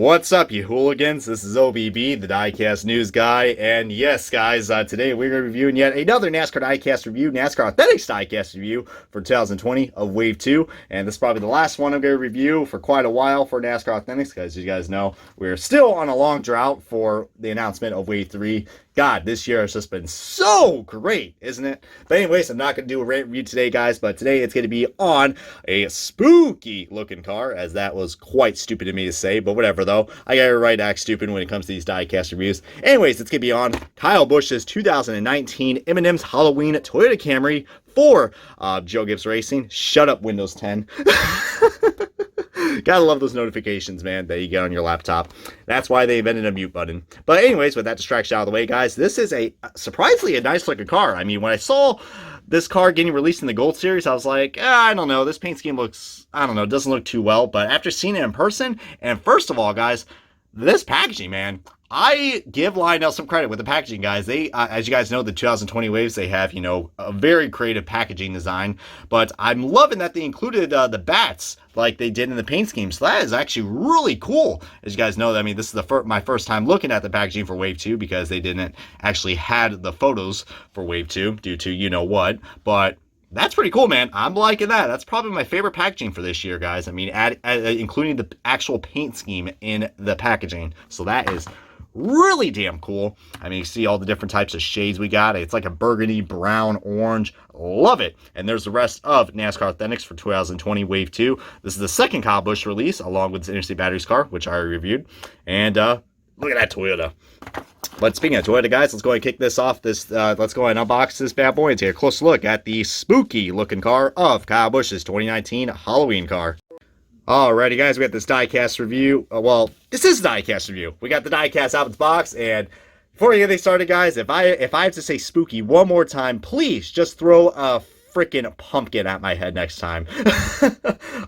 What's up, you hooligans? This is OBB, the Diecast News Guy, and yes, guys, today we're going to be reviewing yet another NASCAR Diecast review, NASCAR Authentics Diecast review for 2020 of Wave 2, and this is probably the last one I'm going to review for quite a while for NASCAR Authentics, because you guys know we're still on a long drought for the announcement of Wave 3. God, this year has just been so great, isn't it? But anyways, I'm not going to do a rant review today, guys, but today it's going to be on a spooky looking car, as that was quite stupid of me to say, but whatever though. I got it right to act stupid when it comes to these diecast reviews. Anyways, it's going to be on Kyle Busch's 2019 M&M's Halloween Toyota Camry for Joe Gibbs Racing. Shut up, Windows 10. Gotta love those notifications, man, that you get on your laptop. That's why they invented a mute button. But anyways, with that distraction out of the way, guys, this is a surprisingly a nice looking car. I mean, when I saw this car getting released in the Gold Series, I was like, I don't know, this paint scheme looks, I don't know, doesn't look too well. But after seeing it in person, and first of all, guys, this packaging, man, I give Lionel some credit with the packaging, guys. They, as you guys know, the 2020 waves, they have, you know, a very creative packaging design. But I'm loving that they included the bats like they did in the paint scheme. So that is actually really cool. As you guys know, I mean, this is my first time looking at the packaging for Wave 2 because they didn't actually had the photos for Wave 2 due to you know what. But that's pretty cool, man. I'm liking that. That's probably my favorite packaging for this year, guys. I mean, including the actual paint scheme in the packaging. So that is really damn cool. I mean, you see all the different types of shades we got. It's like a burgundy, brown, orange. Love it. And there's the rest of NASCAR Authentics for 2020 Wave 2. This is the second Kyle Busch release, along with the Interstate Batteries car, which I already reviewed. And look at that Toyota. But speaking of Toyota, guys, let's go ahead and kick this off. Let's go ahead and unbox this bad boy and take a close look at the spooky looking car of Kyle Busch's 2019 Halloween car. Alrighty, guys, we got this diecast review. Well, this is a diecast review. We got the diecast out of the box, and before we get started, guys, if I have to say spooky one more time, please just throw a freaking pumpkin at my head next time.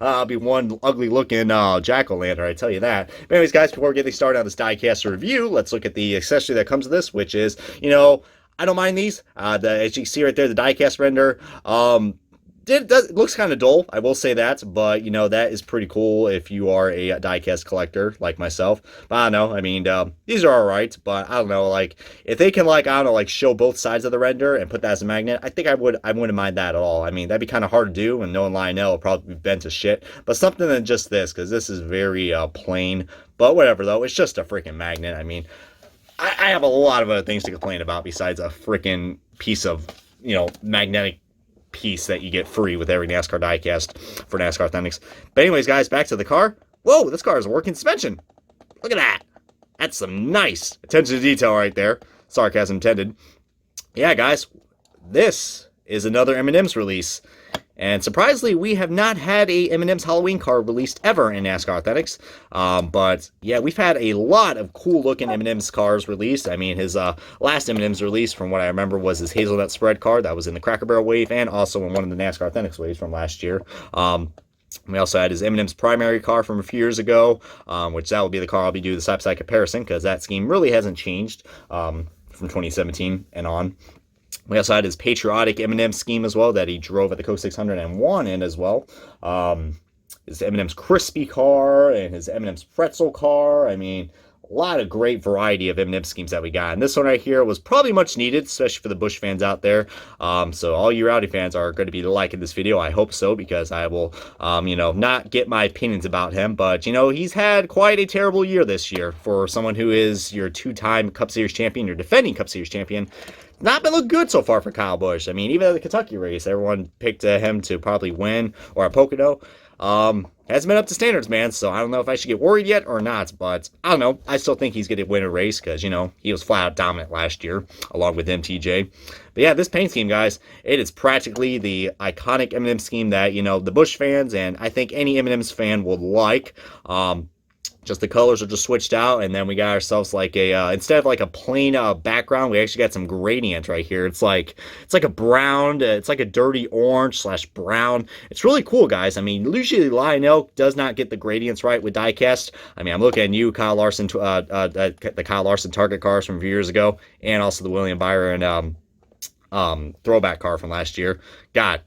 I'll be one ugly looking jack-o'-lantern, I tell you that. But anyways, guys, before we get started on this diecast review, let's look at the accessory that comes with this, which is, you know, I don't mind these. As you can see right there, the diecast render. It looks kind of dull, I will say that, but, you know, that is pretty cool if you are a diecast collector like myself. But I don't know, I mean, these are alright, but I don't know, like, if they can, like, I don't know, like, show both sides of the render and put that as a magnet, I think I wouldn't mind that at all. I mean, that'd be kind of hard to do, and knowing Lionel will probably be bent to shit, but something than just this, because this is very plain, but whatever, though, it's just a freaking magnet. I mean, I have a lot of other things to complain about besides a freaking piece of, you know, magnetic piece that you get free with every NASCAR diecast for NASCAR Authentics. But anyways, guys, back to the car. Whoa, this car is a working suspension. Look at that. That's some nice attention to detail right there. Sarcasm intended. Yeah, guys, this is another M&M's release. And surprisingly, we have not had a M&M's Halloween car released ever in NASCAR Authentics. But yeah, we've had a lot of cool looking M&M's cars released. I mean, his last M&M's release, from what I remember, was his hazelnut spread car that was in the Cracker Barrel wave and also in one of the NASCAR Authentics waves from last year. We also had his M&M's primary car from a few years ago, which that will be the car I'll be doing the side-by-side comparison, because that scheme really hasn't changed from 2017 and on. We also had his patriotic M&M scheme as well that he drove at the Coke 600 and won in as well. His M&M's crispy car and his M&M's pretzel car. I mean, a lot of great variety of M&M schemes that we got. And this one right here was probably much needed, especially for the Busch fans out there. So all you Rowdy fans are going to be liking this video. I hope so, because I will, you know, not get my opinions about him. But, you know, he's had quite a terrible year this year for someone who is your two-time Cup Series champion, your defending Cup Series champion. Not been looking good so far for Kyle Busch. I mean, even at the Kentucky race, everyone picked him to probably win, or at Pocono. Hasn't been up to standards, man, so I don't know if I should get worried yet or not, but I don't know. I still think he's going to win a race because, you know, he was flat out dominant last year, along with MTJ. But yeah, this paint scheme, guys, it is practically the iconic M&M scheme that, you know, the Busch fans and I think any M&M's fan will like. Just the colors are just switched out, and then we got ourselves like a instead of like a plain background, we actually got some gradient right here. It's like a brown, it's like a dirty orange / brown. It's really cool, guys. I mean, usually Lionel does not get the gradients right with diecast. I mean, I'm looking at you, Kyle Larson, the Kyle Larson Target cars from a few years ago, and also the William Byron throwback car from last year. God,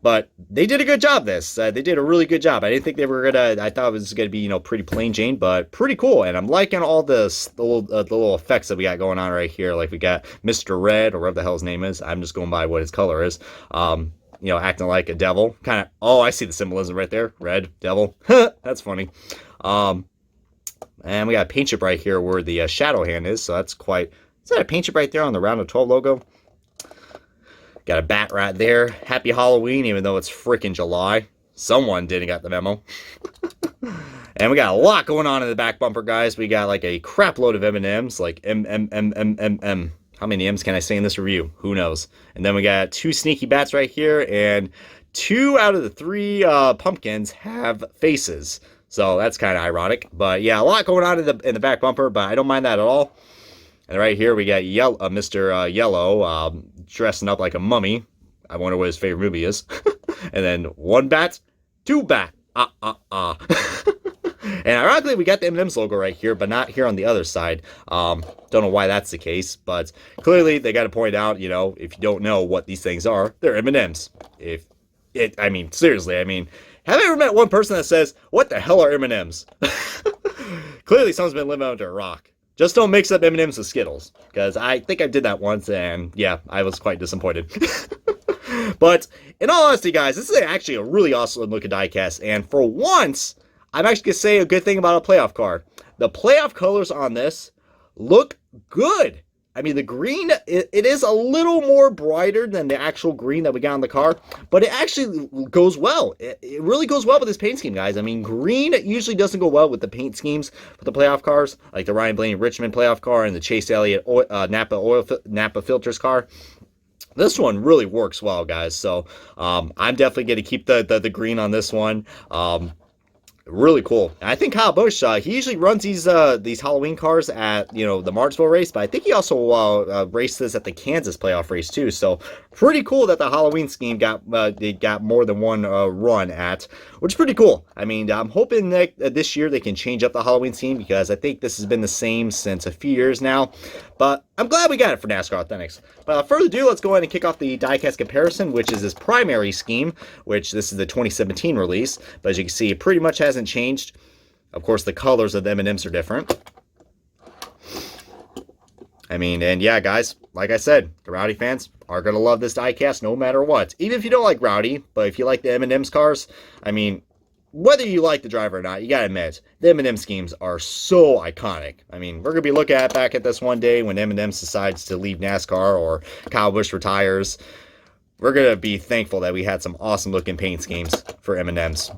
But they did a good job this. They did a really good job. I didn't think they were going to, I thought it was going to be, you know, pretty plain Jane, but pretty cool. And I'm liking all the little effects that we got going on right here. Like we got Mr. Red, or whatever the hell his name is. I'm just going by what his color is. You know, acting like a devil. Kind of, oh, I see the symbolism right there. Red, devil. That's funny. And we got a paint chip right here where the shadow hand is. So that's quite, is that a paint chip right there on the Round of 12 logo? Got a bat right there. Happy Halloween, even though it's freaking July. Someone didn't get the memo. And we got a lot going on in the back bumper, guys. We got like a crap load of M&Ms, like M. How many M's can I say in this review? Who knows? And then we got 2 sneaky bats right here, and 2 out of the 3 pumpkins have faces. So that's kind of ironic. But yeah, a lot going on in the back bumper, but I don't mind that at all. And right here we got Mr. Yellow dressing up like a mummy. I wonder what his favorite movie is. And then 1 bat, 2 bat. And ironically, we got the M&M's logo right here, but not here on the other side. Don't know why that's the case, but clearly they got to point out, you know, if you don't know what these things are, they're M&M's. I mean, seriously, I mean, have I ever met one person that says, what the hell are M&M's? Clearly someone's been living under a rock. Just don't mix up M&M's with Skittles, because I think I did that once, and yeah, I was quite disappointed. But in all honesty, guys, this is actually a really awesome looking diecast, and for once, I'm actually going to say a good thing about a playoff card. The playoff colors on this look good. I mean, the green, it is a little more brighter than the actual green that we got on the car, but it actually goes well. It really goes well with this paint scheme, guys. I mean, green usually doesn't go well with the paint schemes for the playoff cars, like the Ryan Blaney Richmond playoff car and the Chase Elliott Napa Filters car. This one really works well, guys. So I'm definitely going to keep the green on this one. Really cool. And I think Kyle Busch, he usually runs these Halloween cars at, you know, the Martinsville race, but I think he also raced this at the Kansas playoff race too. So pretty cool that the Halloween scheme got more than one run at, which is pretty cool. I mean, I'm hoping that this year they can change up the Halloween scheme, because I think this has been the same since a few years now. But I'm glad we got it for NASCAR Authentics. But without further ado, let's go ahead and kick off the Diecast Comparison, which is his primary scheme, which this is the 2017 release. But as you can see, it pretty much hasn't changed. Of course, the colors of the M&Ms are different. I mean, and yeah, guys, like I said, the Rowdy fans are going to love this diecast no matter what. Even if you don't like Rowdy, but if you like the M&M's cars, I mean, whether you like the driver or not, you gotta admit, the M&M schemes are so iconic. I mean, we're gonna be looking back at this one day when M&M's decides to leave NASCAR or Kyle Busch retires. We're gonna be thankful that we had some awesome looking paint schemes for M&M's.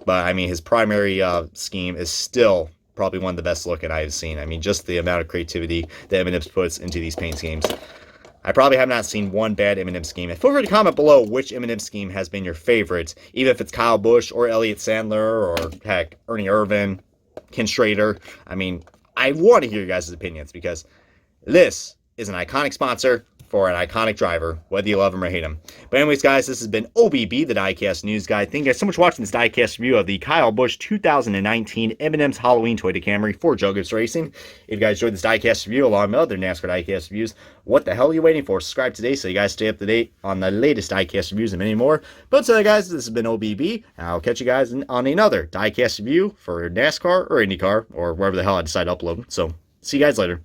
But I mean, his primary scheme is still probably one of the best looking I've seen. I mean, just the amount of creativity that M&M's puts into these paint schemes. I probably have not seen one bad M&M scheme. Feel free to comment below which M&M scheme has been your favorite, even if it's Kyle Busch or Elliott Sandler or, heck, Ernie Irvan, Ken Schrader. I mean, I want to hear your guys' opinions, because this is an iconic sponsor for an iconic driver, whether you love him or hate him. But anyways, guys, this has been OBB, the Diecast News Guy. Thank you guys so much for watching this Diecast review of the Kyle Busch 2019 M&M's Halloween Toyota Camry for Juggers Racing. If you guys enjoyed this Diecast review along with other NASCAR Diecast reviews, what the hell are you waiting for? Subscribe today so you guys stay up to date on the latest Diecast reviews and many more. But so guys, this has been OBB, and I'll catch you guys on another Diecast review for NASCAR or IndyCar or wherever the hell I decide to upload. So, see you guys later.